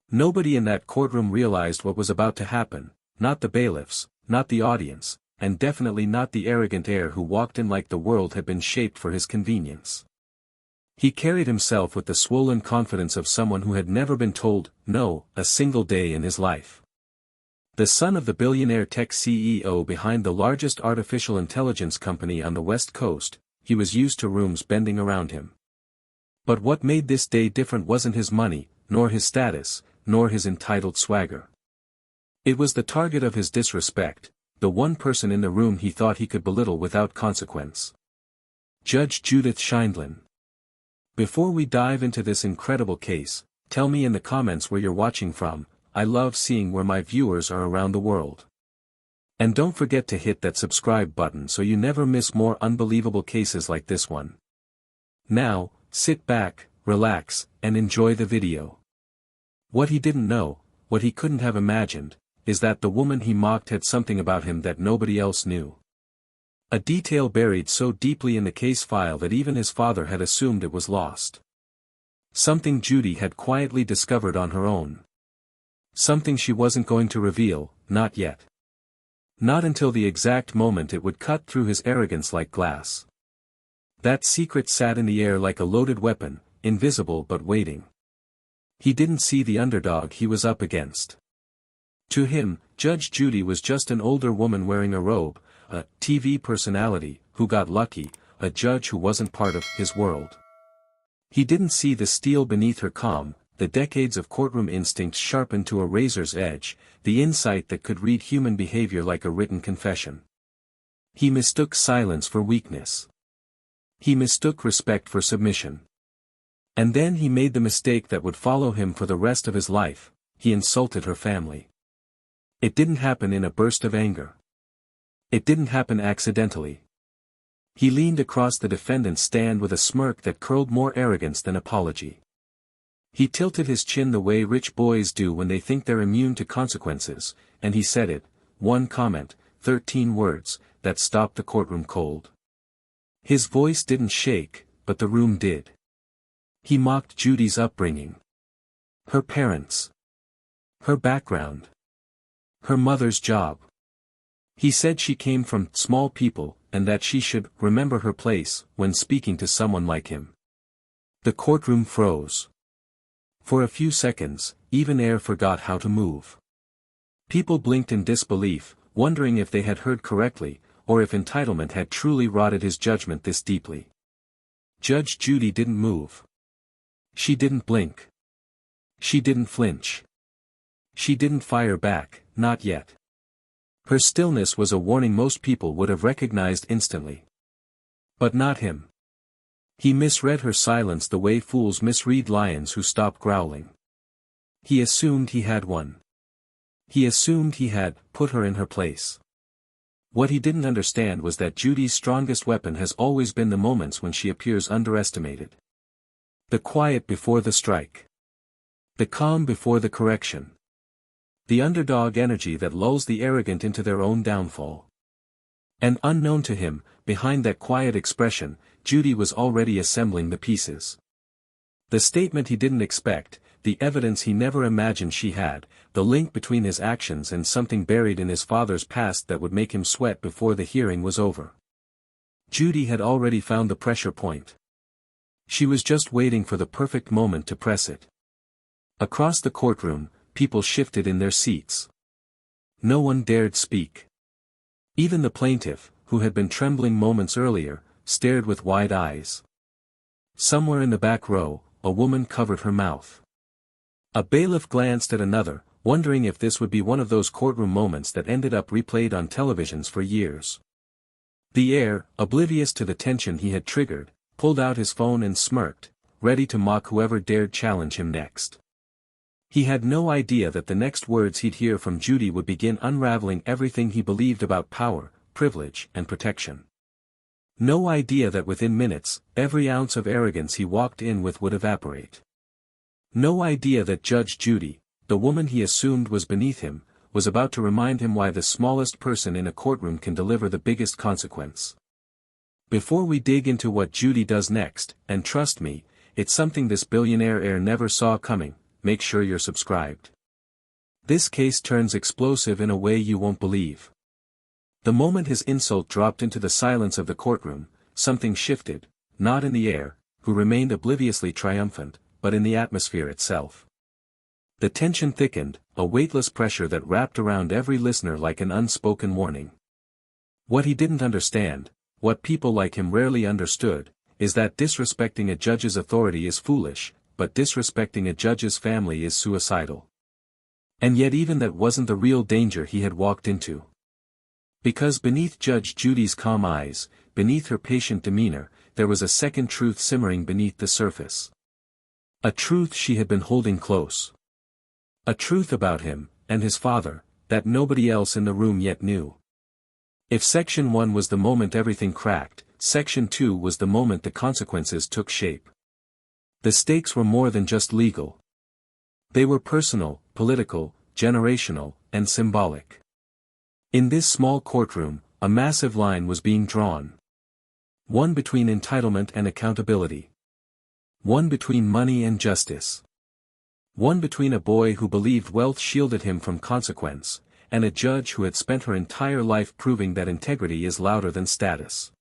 Nobody in that courtroom realized what was about to happen, not the bailiffs, not the audience, and definitely not the arrogant heir who walked in like the world had been shaped for his convenience. He carried himself with the swollen confidence of someone who had never been told no a single day in his life. The son of the billionaire tech CEO behind the largest artificial intelligence company on the West Coast, he was used to rooms bending around him. But what made this day different wasn't his money, nor his status, nor his entitled swagger. It was the target of his disrespect, the one person in the room he thought he could belittle without consequence. Judge Judith Scheindlin. Before we dive into this incredible case, tell me in the comments where you're watching from. I love seeing where my viewers are around the world. And don't forget to hit that subscribe button so you never miss more unbelievable cases like this one. Now, sit back, relax, and enjoy the video. What he didn't know, what he couldn't have imagined, is that the woman he mocked had something about him that nobody else knew. A detail buried so deeply in the case file that even his father had assumed it was lost. Something Judy had quietly discovered on her own. Something she wasn't going to reveal, not yet. Not until the exact moment it would cut through his arrogance like glass. That secret sat in the air like a loaded weapon, invisible but waiting. He didn't see the underdog he was up against. To him, Judge Judy was just an older woman wearing a robe, a TV personality, who got lucky, a judge who wasn't part of his world. He didn't see the steel beneath her calm, the decades of courtroom instinct sharpened to a razor's edge, the insight that could read human behavior like a written confession. He mistook silence for weakness. He mistook respect for submission. And then he made the mistake that would follow him for the rest of his life: he insulted her family. It didn't happen in a burst of anger. It didn't happen accidentally. He leaned across the defendant's stand with a smirk that curled more arrogance than apology. He tilted his chin the way rich boys do when they think they're immune to consequences, and he said it, one comment, 13 words, that stopped the courtroom cold. His voice didn't shake, but the room did. He mocked Judy's upbringing. Her parents. Her background. Her mother's job. He said she came from small people, and that she should remember her place when speaking to someone like him. The courtroom froze. For a few seconds, even air forgot how to move. People blinked in disbelief, wondering if they had heard correctly, or if entitlement had truly rotted his judgment this deeply. Judge Judy didn't move. She didn't blink. She didn't flinch. She didn't fire back, not yet. Her stillness was a warning most people would have recognized instantly. But not him. He misread her silence the way fools misread lions who stop growling. He assumed he had won. He assumed he had put her in her place. What he didn't understand was that Judy's strongest weapon has always been the moments when she appears underestimated. The quiet before the strike. The calm before the correction. The underdog energy that lulls the arrogant into their own downfall. And unknown to him, behind that quiet expression, Judy was already assembling the pieces. The statement he didn't expect, the evidence he never imagined she had, the link between his actions and something buried in his father's past that would make him sweat before the hearing was over. Judy had already found the pressure point. She was just waiting for the perfect moment to press it. Across the courtroom, people shifted in their seats. No one dared speak. Even the plaintiff, who had been trembling moments earlier, stared with wide eyes. Somewhere in the back row, a woman covered her mouth. A bailiff glanced at another, wondering if this would be one of those courtroom moments that ended up replayed on televisions for years. The heir, oblivious to the tension he had triggered, pulled out his phone and smirked, ready to mock whoever dared challenge him next. He had no idea that the next words he'd hear from Judy would begin unraveling everything he believed about power, privilege, and protection. No idea that within minutes, every ounce of arrogance he walked in with would evaporate. No idea that Judge Judy, the woman he assumed was beneath him, was about to remind him why the smallest person in a courtroom can deliver the biggest consequence. Before we dig into what Judy does next, and trust me, it's something this billionaire heir never saw coming, make sure you're subscribed. This case turns explosive in a way you won't believe. The moment his insult dropped into the silence of the courtroom, something shifted, not in the air, who remained obliviously triumphant, but in the atmosphere itself. The tension thickened, a weightless pressure that wrapped around every listener like an unspoken warning. What he didn't understand, what people like him rarely understood, is that disrespecting a judge's authority is foolish, but disrespecting a judge's family is suicidal. And yet even that wasn't the real danger he had walked into. Because beneath Judge Judy's calm eyes, beneath her patient demeanor, there was a second truth simmering beneath the surface. A truth she had been holding close. A truth about him, and his father, that nobody else in the room yet knew. If Section 1 was the moment everything cracked, Section 2 was the moment the consequences took shape. The stakes were more than just legal. They were personal, political, generational, and symbolic. In this small courtroom, a massive line was being drawn. One between entitlement and accountability. One between money and justice. One between a boy who believed wealth shielded him from consequence, and a judge who had spent her entire life proving that integrity is louder than status.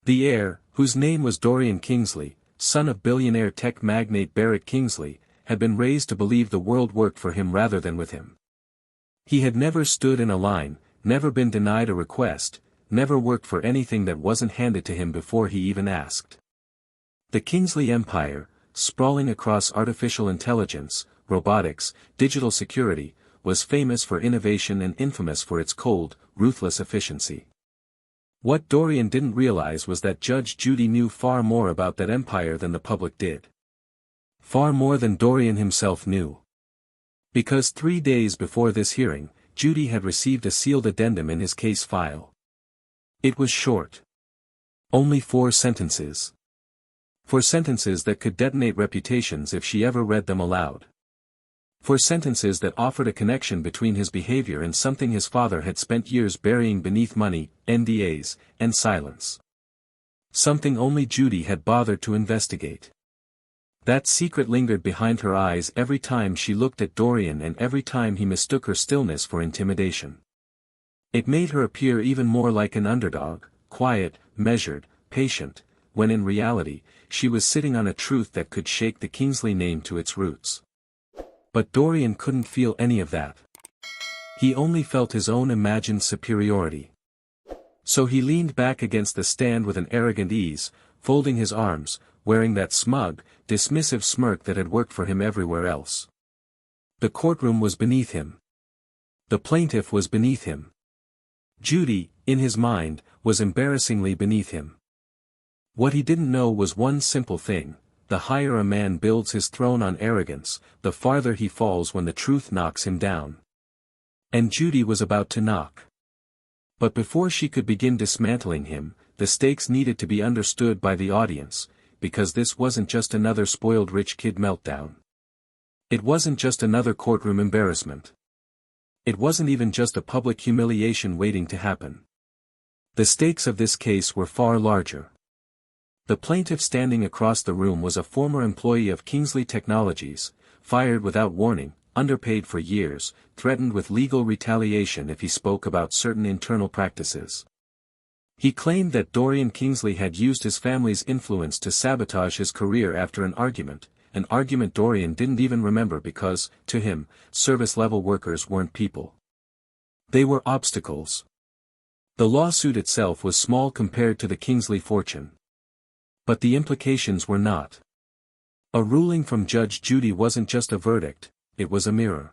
The heir, whose name was Dorian Kingsley, son of billionaire tech magnate Barrett Kingsley, had been raised to believe the world worked for him rather than with him. He had never stood in a line, never been denied a request, never worked for anything that wasn't handed to him before he even asked. The Kingsley empire, sprawling across artificial intelligence, robotics, digital security, was famous for innovation and infamous for its cold, ruthless efficiency. What Dorian didn't realize was that Judge Judy knew far more about that empire than the public did. Far more than Dorian himself knew. Because 3 days before this hearing, Judy had received a sealed addendum in his case file. It was short. Only 4 sentences. 4 sentences that could detonate reputations if she ever read them aloud. 4 sentences that offered a connection between his behavior and something his father had spent years burying beneath money, NDAs, and silence. Something only Judy had bothered to investigate. That secret lingered behind her eyes every time she looked at Dorian and every time he mistook her stillness for intimidation. It made her appear even more like an underdog, quiet, measured, patient, when in reality, she was sitting on a truth that could shake the Kingsley name to its roots. But Dorian couldn't feel any of that. He only felt his own imagined superiority. So he leaned back against the stand with an arrogant ease, folding his arms, wearing that smug, dismissive smirk that had worked for him everywhere else. The courtroom was beneath him. The plaintiff was beneath him. Judy, in his mind, was embarrassingly beneath him. What he didn't know was one simple thing: the higher a man builds his throne on arrogance, the farther he falls when the truth knocks him down. And Judy was about to knock. But before she could begin dismantling him, the stakes needed to be understood by the audience, because this wasn't just another spoiled rich kid meltdown. It wasn't just another courtroom embarrassment. It wasn't even just a public humiliation waiting to happen. The stakes of this case were far larger. The plaintiff standing across the room was a former employee of Kingsley Technologies, fired without warning, underpaid for years, threatened with legal retaliation if he spoke about certain internal practices. He claimed that Dorian Kingsley had used his family's influence to sabotage his career after an argument Dorian didn't even remember because, to him, service-level workers weren't people. They were obstacles. The lawsuit itself was small compared to the Kingsley fortune. But the implications were not. A ruling from Judge Judy wasn't just a verdict, it was a mirror.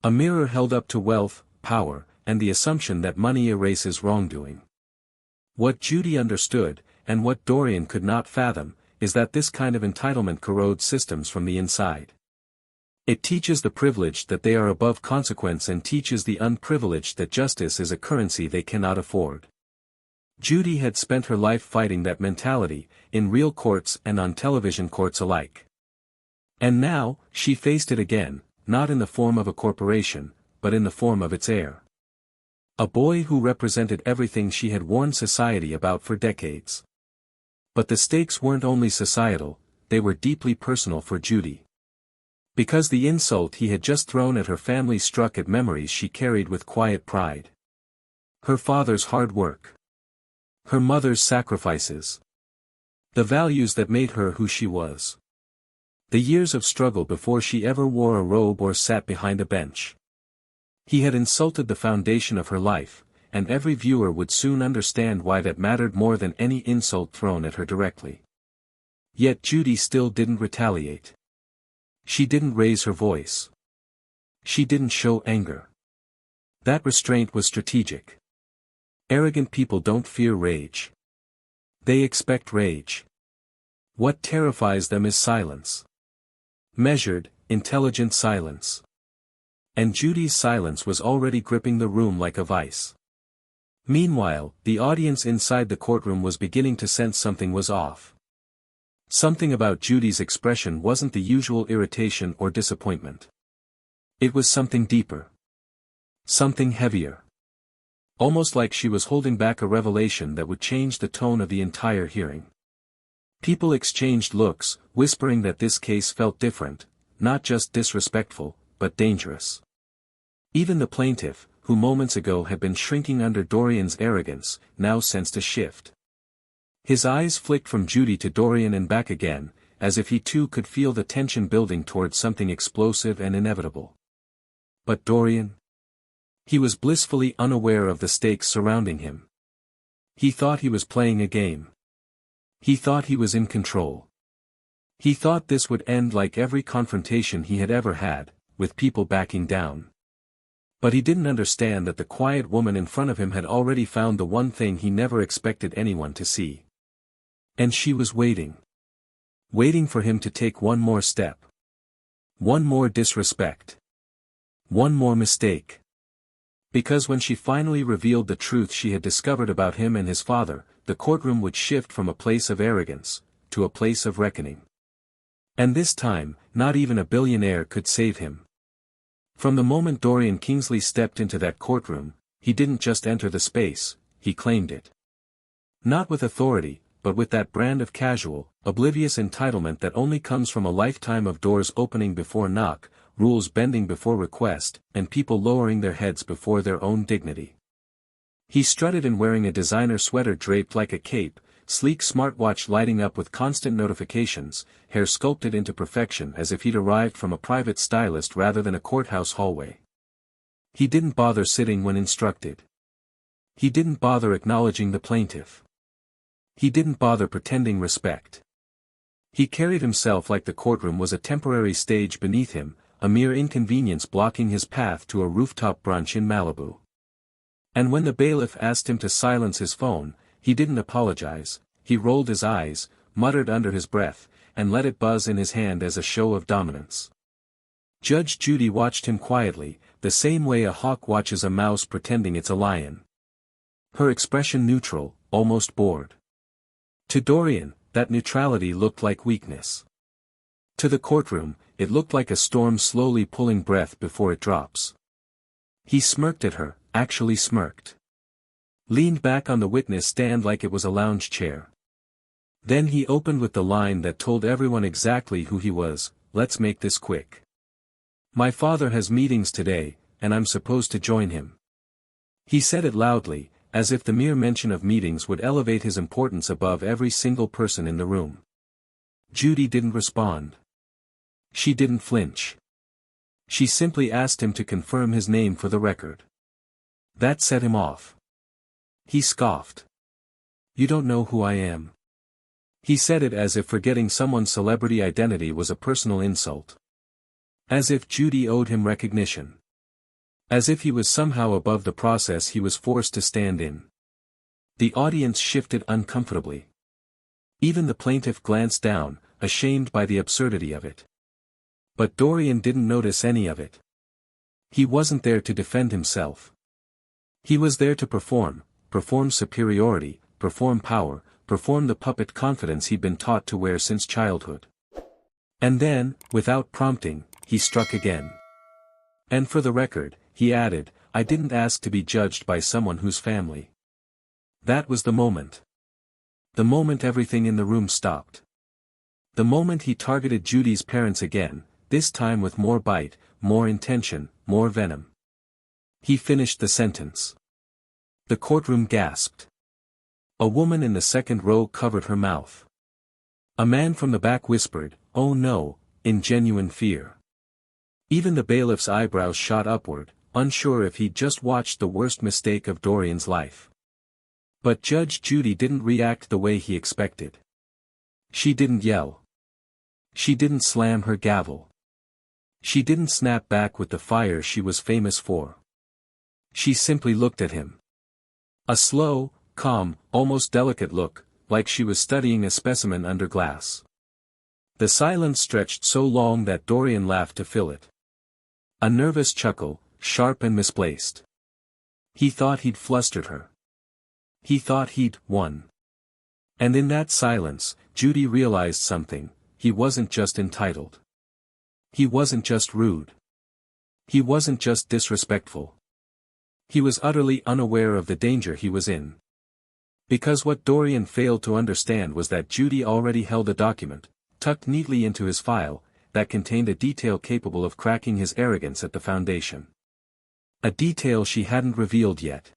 A mirror held up to wealth, power, and the assumption that money erases wrongdoing. What Judy understood, and what Dorian could not fathom, is that this kind of entitlement corrodes systems from the inside. It teaches the privileged that they are above consequence and teaches the unprivileged that justice is a currency they cannot afford. Judy had spent her life fighting that mentality, in real courts and on television courts alike. And now, she faced it again, not in the form of a corporation, but in the form of its heir. A boy who represented everything she had warned society about for decades. But the stakes weren't only societal, they were deeply personal for Judy. Because the insult he had just thrown at her family struck at memories she carried with quiet pride. Her father's hard work. Her mother's sacrifices. The values that made her who she was. The years of struggle before she ever wore a robe or sat behind a bench. He had insulted the foundation of her life, and every viewer would soon understand why that mattered more than any insult thrown at her directly. Yet Judy still didn't retaliate. She didn't raise her voice. She didn't show anger. That restraint was strategic. Arrogant people don't fear rage. They expect rage. What terrifies them is silence. Measured, intelligent silence. And Judy's silence was already gripping the room like a vice. Meanwhile, the audience inside the courtroom was beginning to sense something was off. Something about Judy's expression wasn't the usual irritation or disappointment. It was something deeper. Something heavier. Almost like she was holding back a revelation that would change the tone of the entire hearing. People exchanged looks, whispering that this case felt different, not just disrespectful, but dangerous. Even the plaintiff, who moments ago had been shrinking under Dorian's arrogance, now sensed a shift. His eyes flicked from Judy to Dorian and back again, as if he too could feel the tension building towards something explosive and inevitable. But Dorian? He was blissfully unaware of the stakes surrounding him. He thought he was playing a game. He thought he was in control. He thought this would end like every confrontation he had ever had, with people backing down. But he didn't understand that the quiet woman in front of him had already found the one thing he never expected anyone to see. And she was waiting. Waiting for him to take one more step. One more disrespect. One more mistake. Because when she finally revealed the truth she had discovered about him and his father, the courtroom would shift from a place of arrogance, to a place of reckoning. And this time, not even a billionaire could save him. From the moment Dorian Kingsley stepped into that courtroom, he didn't just enter the space, he claimed it. Not with authority, but with that brand of casual, oblivious entitlement that only comes from a lifetime of doors opening before knock, rules bending before request, and people lowering their heads before their own dignity. He strutted in wearing a designer sweater draped like a cape, sleek smartwatch lighting up with constant notifications, hair sculpted into perfection as if he'd arrived from a private stylist rather than a courthouse hallway. He didn't bother sitting when instructed. He didn't bother acknowledging the plaintiff. He didn't bother pretending respect. He carried himself like the courtroom was a temporary stage beneath him, a mere inconvenience blocking his path to a rooftop brunch in Malibu. And when the bailiff asked him to silence his phone, he didn't apologize, he rolled his eyes, muttered under his breath, and let it buzz in his hand as a show of dominance. Judge Judy watched him quietly, the same way a hawk watches a mouse pretending it's a lion. Her expression neutral, almost bored. To Dorian, that neutrality looked like weakness. To the courtroom, it looked like a storm slowly pulling breath before it drops. He smirked at her, actually smirked. Leaned back on the witness stand like it was a lounge chair. Then he opened with the line that told everyone exactly who he was, "Let's make this quick. My father has meetings today, and I'm supposed to join him." He said it loudly, as if the mere mention of meetings would elevate his importance above every single person in the room. Judy didn't respond. She didn't flinch. She simply asked him to confirm his name for the record. That set him off. He scoffed. "You don't know who I am." He said it as if forgetting someone's celebrity identity was a personal insult. As if Judy owed him recognition. As if he was somehow above the process he was forced to stand in. The audience shifted uncomfortably. Even the plaintiff glanced down, ashamed by the absurdity of it. But Dorian didn't notice any of it. He wasn't there to defend himself. He was there to perform superiority, perform power, perform the puppet confidence he'd been taught to wear since childhood. And then, without prompting, he struck again. And for the record, he added, "I didn't ask to be judged by someone whose family." That was the moment. The moment everything in the room stopped. The moment he targeted Judy's parents again, this time with more bite, more intention, more venom. He finished the sentence. The courtroom gasped. A woman in the second row covered her mouth. A man from the back whispered, "Oh no," in genuine fear. Even the bailiff's eyebrows shot upward, unsure if he'd just watched the worst mistake of Dorian's life. But Judge Judy didn't react the way he expected. She didn't yell. She didn't slam her gavel. She didn't snap back with the fire she was famous for. She simply looked at him. A slow, calm, almost delicate look, like she was studying a specimen under glass. The silence stretched so long that Dorian laughed to fill it. A nervous chuckle, sharp and misplaced. He thought he'd flustered her. He thought he'd won. And in that silence, Judy realized something: he wasn't just entitled. He wasn't just rude. He wasn't just disrespectful. He was utterly unaware of the danger he was in. Because what Dorian failed to understand was that Judy already held a document, tucked neatly into his file, that contained a detail capable of cracking his arrogance at the foundation. A detail she hadn't revealed yet.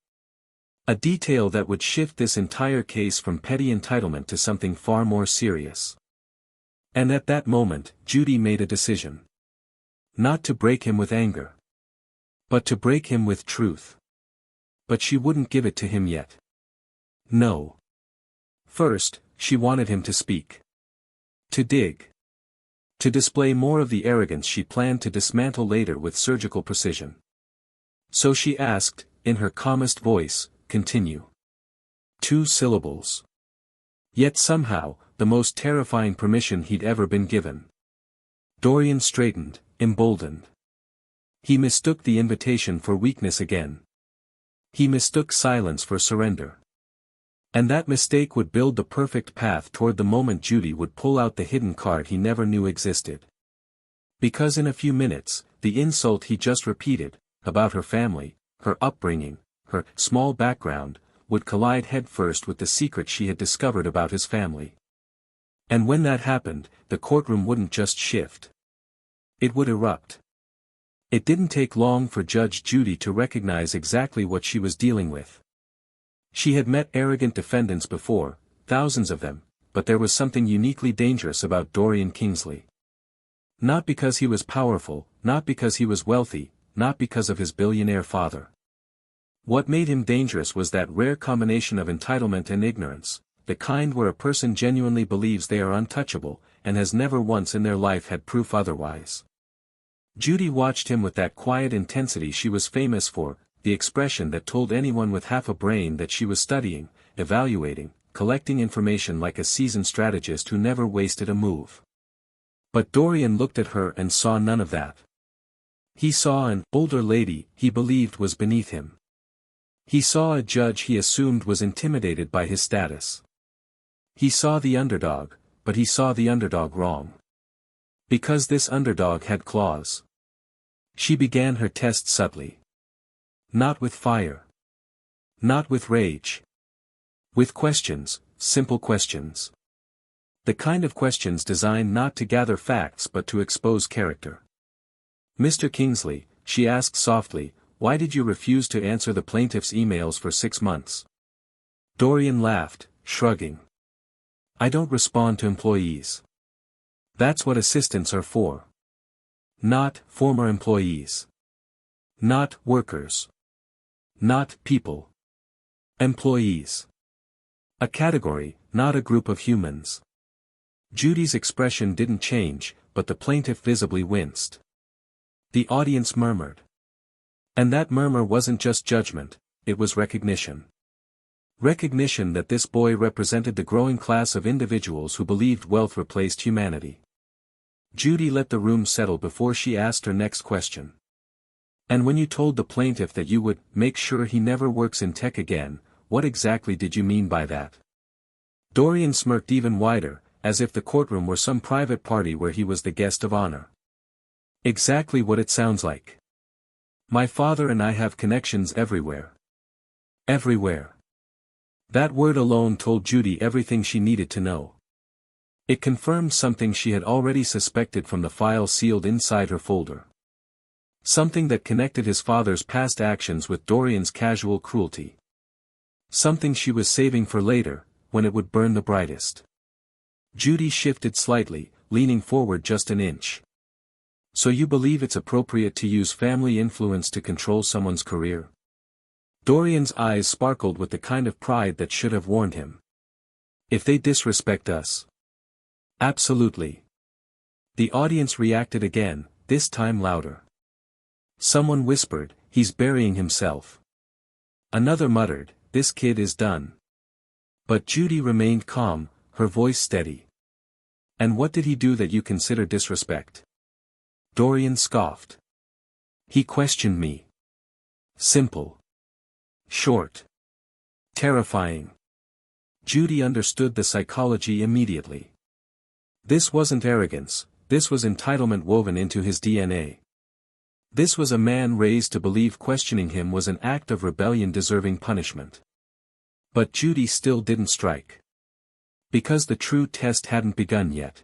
A detail that would shift this entire case from petty entitlement to something far more serious. And at that moment, Judy made a decision. Not to break him with anger, but to break him with truth. But she wouldn't give it to him yet. No. First, she wanted him to speak. To dig. To display more of the arrogance she planned to dismantle later with surgical precision. So she asked, in her calmest voice, "Continue." 2 syllables. Yet somehow, the most terrifying permission he'd ever been given. Dorian straightened, emboldened. He mistook the invitation for weakness again. He mistook silence for surrender. And that mistake would build the perfect path toward the moment Judy would pull out the hidden card he never knew existed. Because in a few minutes, the insult he just repeated, about her family, her upbringing, her small background, would collide headfirst with the secret she had discovered about his family. And when that happened, the courtroom wouldn't just shift. It would erupt. It didn't take long for Judge Judy to recognize exactly what she was dealing with. She had met arrogant defendants before, thousands of them, but there was something uniquely dangerous about Dorian Kingsley. Not because he was powerful, not because he was wealthy, not because of his billionaire father. What made him dangerous was that rare combination of entitlement and ignorance, the kind where a person genuinely believes they are untouchable, and has never once in their life had proof otherwise. Judy watched him with that quiet intensity she was famous for, the expression that told anyone with half a brain that she was studying, evaluating, collecting information like a seasoned strategist who never wasted a move. But Dorian looked at her and saw none of that. He saw an older lady he believed was beneath him. He saw a judge he assumed was intimidated by his status. He saw the underdog, but he saw the underdog wrong. Because this underdog had claws. She began her test subtly. Not with fire. Not with rage. With questions, simple questions. The kind of questions designed not to gather facts but to expose character. "Mr. Kingsley," she asked softly, "why did you refuse to answer the plaintiff's emails for 6 months?" Dorian laughed, shrugging. "I don't respond to employees. That's what assistants are for. Not former employees. Not workers. Not people. Employees. A category, not a group of humans." Judy's expression didn't change, but the plaintiff visibly winced. The audience murmured. And that murmur wasn't just judgment, it was recognition. Recognition that this boy represented the growing class of individuals who believed wealth replaced humanity. Judy let the room settle before she asked her next question. "And when you told the plaintiff that you would make sure he never works in tech again, what exactly did you mean by that?" Dorian smirked even wider, as if the courtroom were some private party where he was the guest of honor. "Exactly what it sounds like. My father and I have connections everywhere. Everywhere." That word alone told Judy everything she needed to know. It confirmed something she had already suspected from the file sealed inside her folder. Something that connected his father's past actions with Dorian's casual cruelty. Something she was saving for later, when it would burn the brightest. Judy shifted slightly, leaning forward just an inch. So you believe it's appropriate to use family influence to control someone's career? Dorian's eyes sparkled with the kind of pride that should have warned him. If they disrespect us? Absolutely. The audience reacted again, this time louder. Someone whispered, he's burying himself. Another muttered, this kid is done. But Judy remained calm, her voice steady. And what did he do that you consider disrespect? Dorian scoffed. He questioned me. Simple. Short. Terrifying. Judy understood the psychology immediately. This wasn't arrogance, this was entitlement woven into his DNA. This was a man raised to believe questioning him was an act of rebellion deserving punishment. But Judy still didn't strike. Because the true test hadn't begun yet.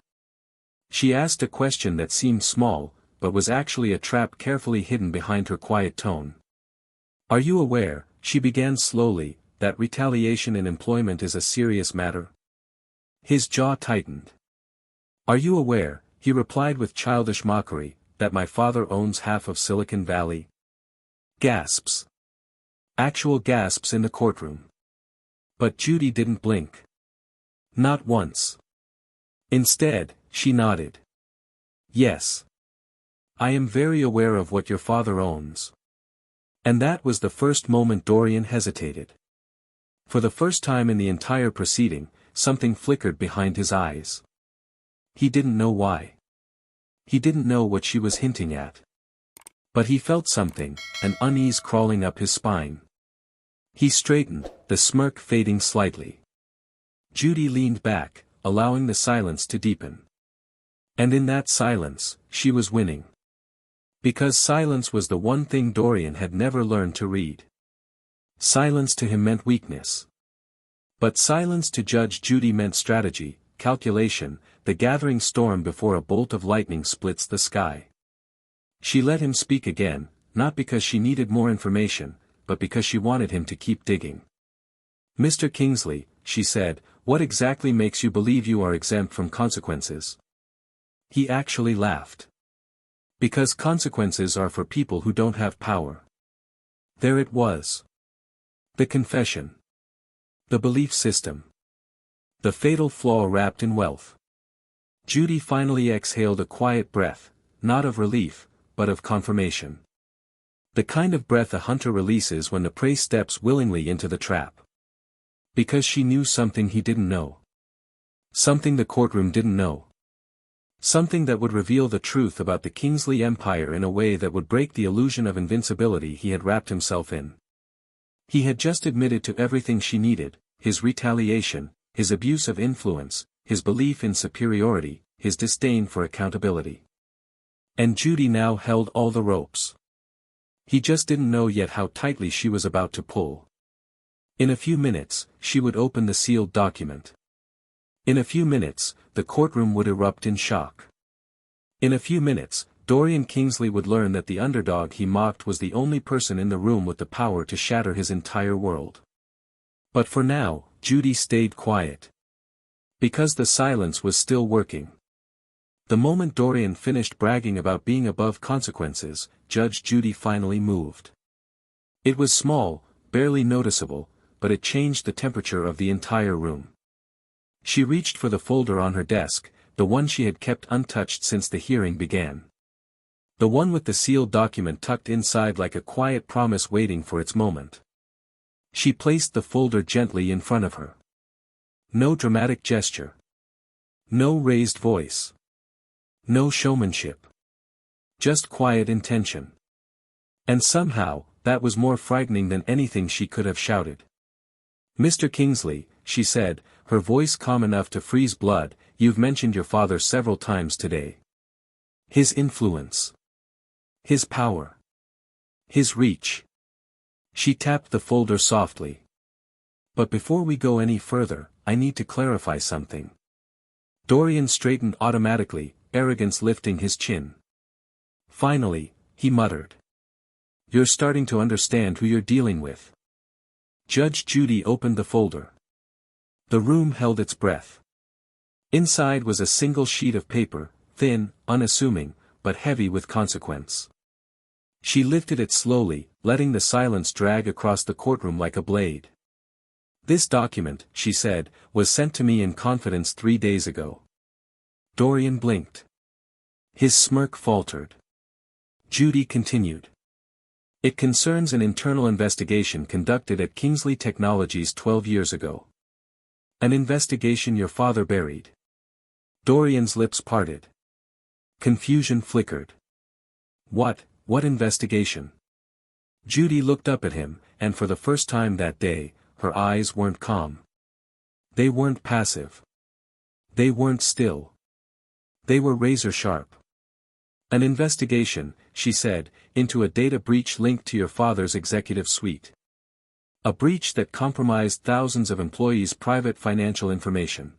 She asked a question that seemed small, but was actually a trap carefully hidden behind her quiet tone. Are you aware, she began slowly, that retaliation in employment is a serious matter? His jaw tightened. Are you aware, he replied with childish mockery, that my father owns half of Silicon Valley? Gasps. Actual gasps in the courtroom. But Judy didn't blink. Not once. Instead, she nodded. Yes. I am very aware of what your father owns. And that was the first moment Dorian hesitated. For the first time in the entire proceeding, something flickered behind his eyes. He didn't know why. He didn't know what she was hinting at. But he felt something, an unease crawling up his spine. He straightened, the smirk fading slightly. Judy leaned back, allowing the silence to deepen. And in that silence, she was winning. Because silence was the one thing Dorian had never learned to read. Silence to him meant weakness. But silence to Judge Judy meant strategy, calculation, the gathering storm before a bolt of lightning splits the sky. She let him speak again, not because she needed more information, but because she wanted him to keep digging. Mr. Kingsley, she said, what exactly makes you believe you are exempt from consequences? He actually laughed. Because consequences are for people who don't have power. There it was. The confession. The belief system. The fatal flaw wrapped in wealth. Judy finally exhaled a quiet breath, not of relief, but of confirmation. The kind of breath a hunter releases when the prey steps willingly into the trap. Because she knew something he didn't know. Something the courtroom didn't know. Something that would reveal the truth about the Kingsley Empire in a way that would break the illusion of invincibility he had wrapped himself in. He had just admitted to everything she needed, his retaliation, his abuse of influence, his belief in superiority, his disdain for accountability. And Judy now held all the ropes. He just didn't know yet how tightly she was about to pull. In a few minutes, she would open the sealed document. In a few minutes, the courtroom would erupt in shock. In a few minutes, Dorian Kingsley would learn that the underdog he mocked was the only person in the room with the power to shatter his entire world. But for now, Judy stayed quiet. Because the silence was still working. The moment Dorian finished bragging about being above consequences, Judge Judy finally moved. It was small, barely noticeable, but it changed the temperature of the entire room. She reached for the folder on her desk, the one she had kept untouched since the hearing began. The one with the sealed document tucked inside like a quiet promise waiting for its moment. She placed the folder gently in front of her. No dramatic gesture. No raised voice. No showmanship. Just quiet intention. And somehow, that was more frightening than anything she could have shouted. Mr. Kingsley, she said, her voice calm enough to freeze blood, you've mentioned your father several times today. His influence. His power. His reach. She tapped the folder softly. But before we go any further, I need to clarify something. Dorian straightened automatically, arrogance lifting his chin. Finally, he muttered. You're starting to understand who you're dealing with. Judge Judy opened the folder. The room held its breath. Inside was a single sheet of paper, thin, unassuming, but heavy with consequence. She lifted it slowly, letting the silence drag across the courtroom like a blade. This document, she said, was sent to me in confidence 3 days ago. Dorian blinked. His smirk faltered. Judy continued. It concerns an internal investigation conducted at Kingsley Technologies 12 years ago. An investigation your father buried. Dorian's lips parted. Confusion flickered. What investigation? Judy looked up at him, and for the first time that day, her eyes weren't calm. They weren't passive. They weren't still. They were razor sharp. An investigation, she said, into a data breach linked to your father's executive suite. A breach that compromised thousands of employees' private financial information.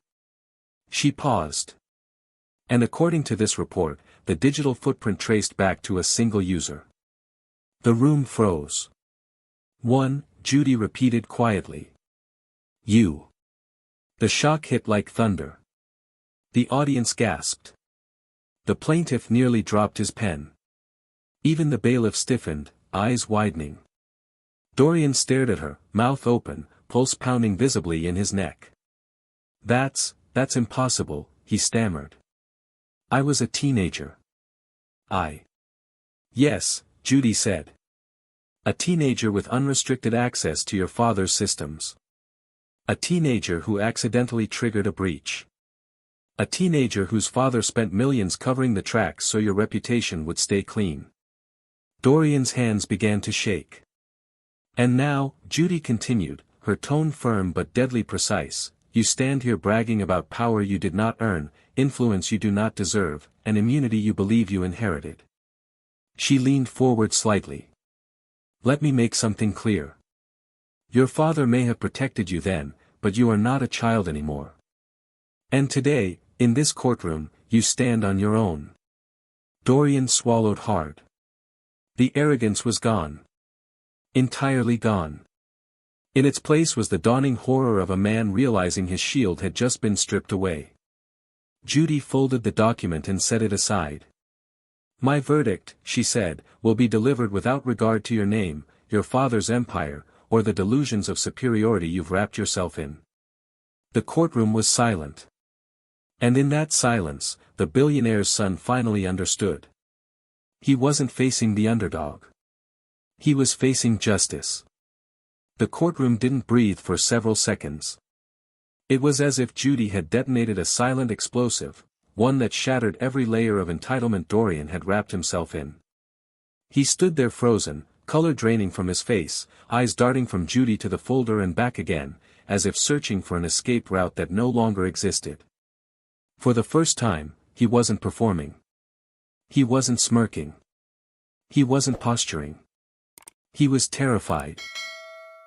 She paused. And according to this report, the digital footprint traced back to a single user. The room froze. One, Judy repeated quietly. You. The shock hit like thunder. The audience gasped. The plaintiff nearly dropped his pen. Even the bailiff stiffened, eyes widening. Dorian stared at her, mouth open, pulse pounding visibly in his neck. That's impossible, he stammered. I was a teenager. Yes, Judy said. A teenager with unrestricted access to your father's systems. A teenager who accidentally triggered a breach. A teenager whose father spent millions covering the tracks so your reputation would stay clean. Dorian's hands began to shake. And now, Judy continued, her tone firm but deadly precise, you stand here bragging about power you did not earn, influence you do not deserve, and immunity you believe you inherited. She leaned forward slightly. Let me make something clear. Your father may have protected you then, but you are not a child anymore. And today, in this courtroom, you stand on your own. Dorian swallowed hard. The arrogance was gone. Entirely gone. In its place was the dawning horror of a man realizing his shield had just been stripped away. Judy folded the document and set it aside. My verdict, she said, will be delivered without regard to your name, your father's empire, or the delusions of superiority you've wrapped yourself in. The courtroom was silent. And in that silence, the billionaire's son finally understood. He wasn't facing the underdog. He was facing justice. The courtroom didn't breathe for several seconds. It was as if Judy had detonated a silent explosive, one that shattered every layer of entitlement Dorian had wrapped himself in. He stood there frozen, color draining from his face, eyes darting from Judy to the folder and back again, as if searching for an escape route that no longer existed. For the first time, he wasn't performing. He wasn't smirking. He wasn't posturing. He was terrified.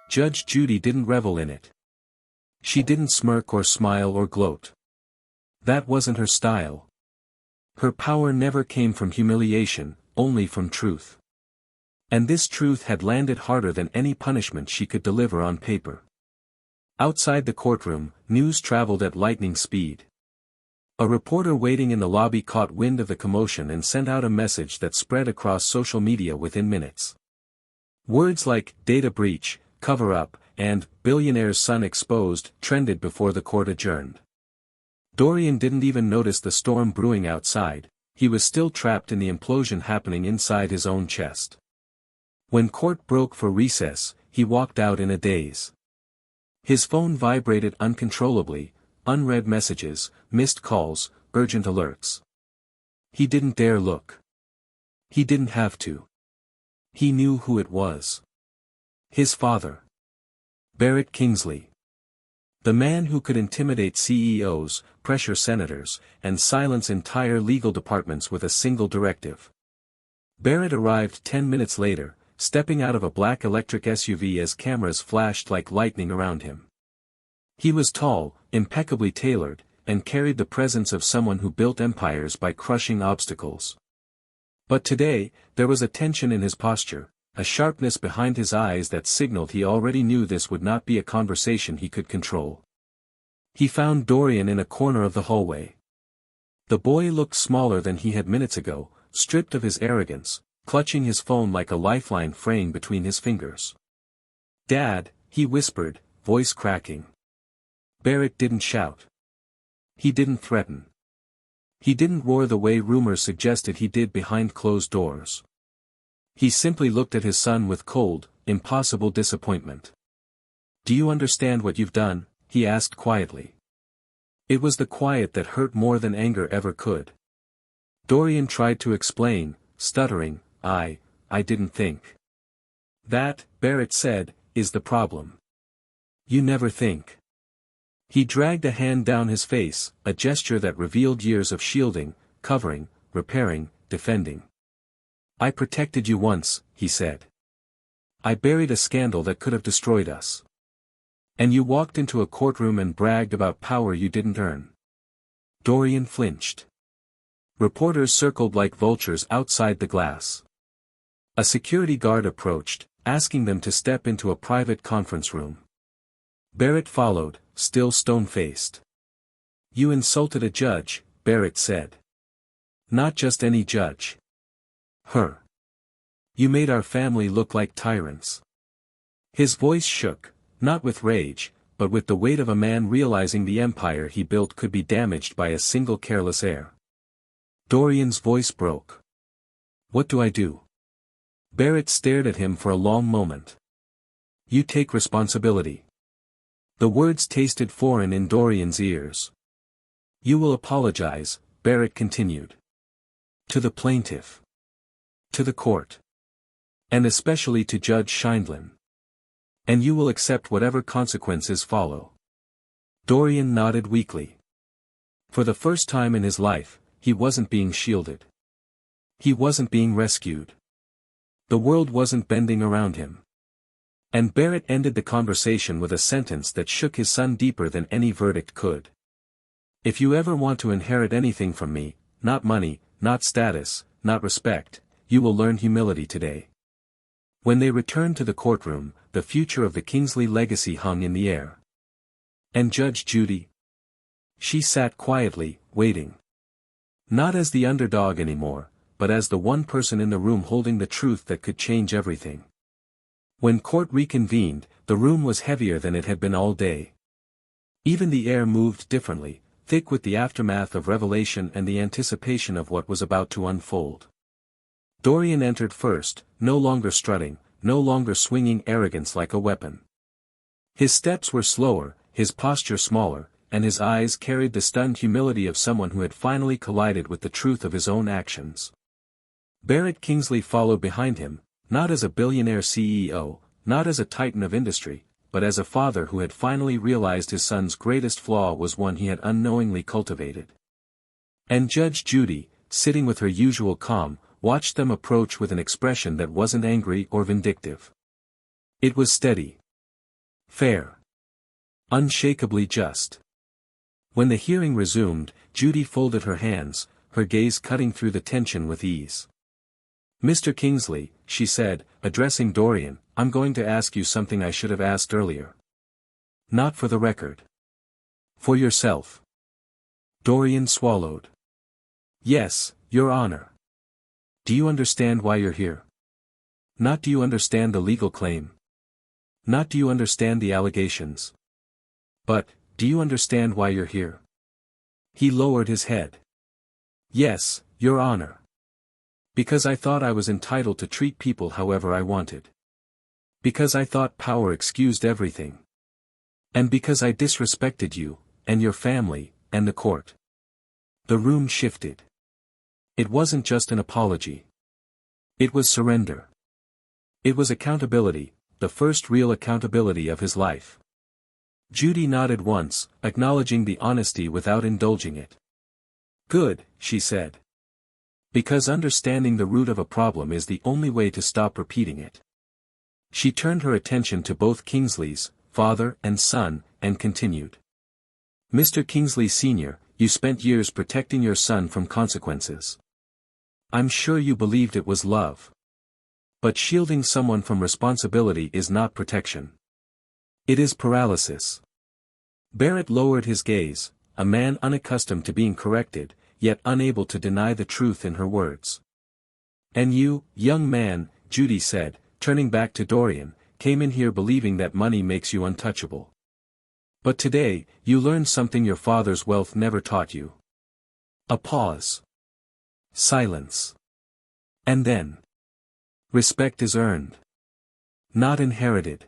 Judge Judy didn't revel in it. She didn't smirk or smile or gloat. That wasn't her style. Her power never came from humiliation, only from truth. And this truth had landed harder than any punishment she could deliver on paper. Outside the courtroom, news traveled at lightning speed. A reporter waiting in the lobby caught wind of the commotion and sent out a message that spread across social media within minutes. Words like, data breach, cover-up, and, billionaire's son exposed, trended before the court adjourned. Dorian didn't even notice the storm brewing outside, he was still trapped in the implosion happening inside his own chest. When court broke for recess, he walked out in a daze. His phone vibrated uncontrollably, unread messages, missed calls, urgent alerts. He didn't dare look. He didn't have to. He knew who it was. His father. Barrett Kingsley. The man who could intimidate CEOs, pressure senators, and silence entire legal departments with a single directive. Barrett arrived 10 minutes later, stepping out of a black electric SUV as cameras flashed like lightning around him. He was tall, impeccably tailored, and carried the presence of someone who built empires by crushing obstacles. But today, there was a tension in his posture, a sharpness behind his eyes that signaled he already knew this would not be a conversation he could control. He found Dorian in a corner of the hallway. The boy looked smaller than he had minutes ago, stripped of his arrogance, clutching his phone like a lifeline fraying between his fingers. "Dad," he whispered, voice cracking. Barrett didn't shout. He didn't threaten. He didn't roar the way rumors suggested he did behind closed doors. He simply looked at his son with cold, impossible disappointment. "Do you understand what you've done?" he asked quietly. It was the quiet that hurt more than anger ever could. Dorian tried to explain, stuttering, I didn't think. "That," Barrett said, "is the problem. You never think." He dragged a hand down his face, a gesture that revealed years of shielding, covering, repairing, defending. "I protected you once," he said. "I buried a scandal that could have destroyed us. And you walked into a courtroom and bragged about power you didn't earn." Dorian flinched. Reporters circled like vultures outside the glass. A security guard approached, asking them to step into a private conference room. Barrett followed, still stone-faced. "You insulted a judge," Barrett said. "Not just any judge. Her. You made our family look like tyrants." His voice shook, not with rage, but with the weight of a man realizing the empire he built could be damaged by a single careless error. Dorian's voice broke. "What do I do?" Barrett stared at him for a long moment. "You take responsibility." The words tasted foreign in Dorian's ears. "You will apologize," Barrett continued. "To the plaintiff. To the court. And especially to Judge Scheindlin. And you will accept whatever consequences follow." Dorian nodded weakly. For the first time in his life, he wasn't being shielded. He wasn't being rescued. The world wasn't bending around him. And Barrett ended the conversation with a sentence that shook his son deeper than any verdict could. "If you ever want to inherit anything from me, not money, not status, not respect, you will learn humility today." When they returned to the courtroom, the future of the Kingsley legacy hung in the air. And Judge Judy? She sat quietly, waiting. Not as the underdog anymore, but as the one person in the room holding the truth that could change everything. When court reconvened, the room was heavier than it had been all day. Even the air moved differently, thick with the aftermath of revelation and the anticipation of what was about to unfold. Dorian entered first, no longer strutting, no longer swinging arrogance like a weapon. His steps were slower, his posture smaller, and his eyes carried the stunned humility of someone who had finally collided with the truth of his own actions. Barrett Kingsley followed behind him, not as a billionaire CEO, not as a titan of industry, but as a father who had finally realized his son's greatest flaw was one he had unknowingly cultivated. And Judge Judy, sitting with her usual calm, watched them approach with an expression that wasn't angry or vindictive. It was steady. Fair. Unshakably just. When the hearing resumed, Judy folded her hands, her gaze cutting through the tension with ease. "Mr. Kingsley," she said, addressing Dorian, "I'm going to ask you something I should have asked earlier. Not for the record. For yourself." Dorian swallowed. "Yes, Your Honor." "Do you understand why you're here? Not do you understand the legal claim? Not do you understand the allegations? But, do you understand why you're here?" He lowered his head. "Yes, Your Honor. Because I thought I was entitled to treat people however I wanted. Because I thought power excused everything. And because I disrespected you, and your family, and the court." The room shifted. It wasn't just an apology. It was surrender. It was accountability, the first real accountability of his life. Judy nodded once, acknowledging the honesty without indulging it. "Good," she said. "Because understanding the root of a problem is the only way to stop repeating it." She turned her attention to both Kingsleys, father and son, and continued. Mr. Kingsley Sr., you spent years protecting your son from consequences. I'm sure you believed it was love. But shielding someone from responsibility is not protection. It is paralysis. Barrett lowered his gaze, a man unaccustomed to being corrected, yet unable to deny the truth in her words. And you, young man, Judy said, turning back to Dorian, came in here believing that money makes you untouchable. But today, you learned something your father's wealth never taught you. A pause. Silence. And then. Respect is earned. Not inherited.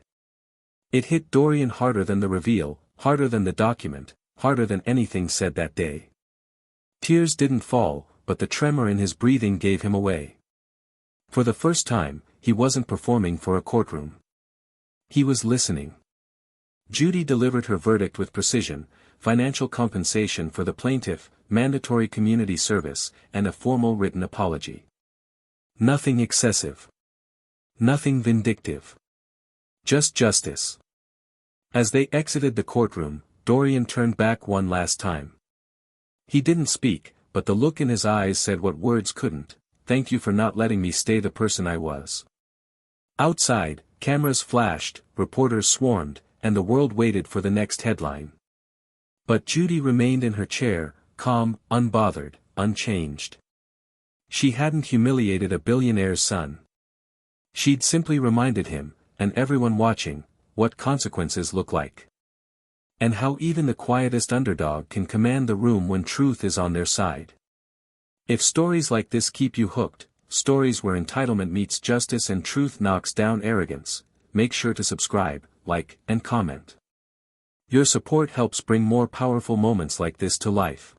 It hit Dorian harder than the reveal, harder than the document, harder than anything said that day. Tears didn't fall, but the tremor in his breathing gave him away. For the first time, he wasn't performing for a courtroom. He was listening. Judy delivered her verdict with precision: financial compensation for the plaintiff, mandatory community service, and a formal written apology. Nothing excessive. Nothing vindictive. Just justice. As they exited the courtroom, Dorian turned back one last time. He didn't speak, but the look in his eyes said what words couldn't: thank you for not letting me stay the person I was. Outside, cameras flashed, reporters swarmed, and the world waited for the next headline. But Judy remained in her chair, calm, unbothered, unchanged. She hadn't humiliated a billionaire's son. She'd simply reminded him, and everyone watching, what consequences look like. And how even the quietest underdog can command the room when truth is on their side. If stories like this keep you hooked, stories where entitlement meets justice and truth knocks down arrogance, make sure to subscribe, like, and comment. Your support helps bring more powerful moments like this to life.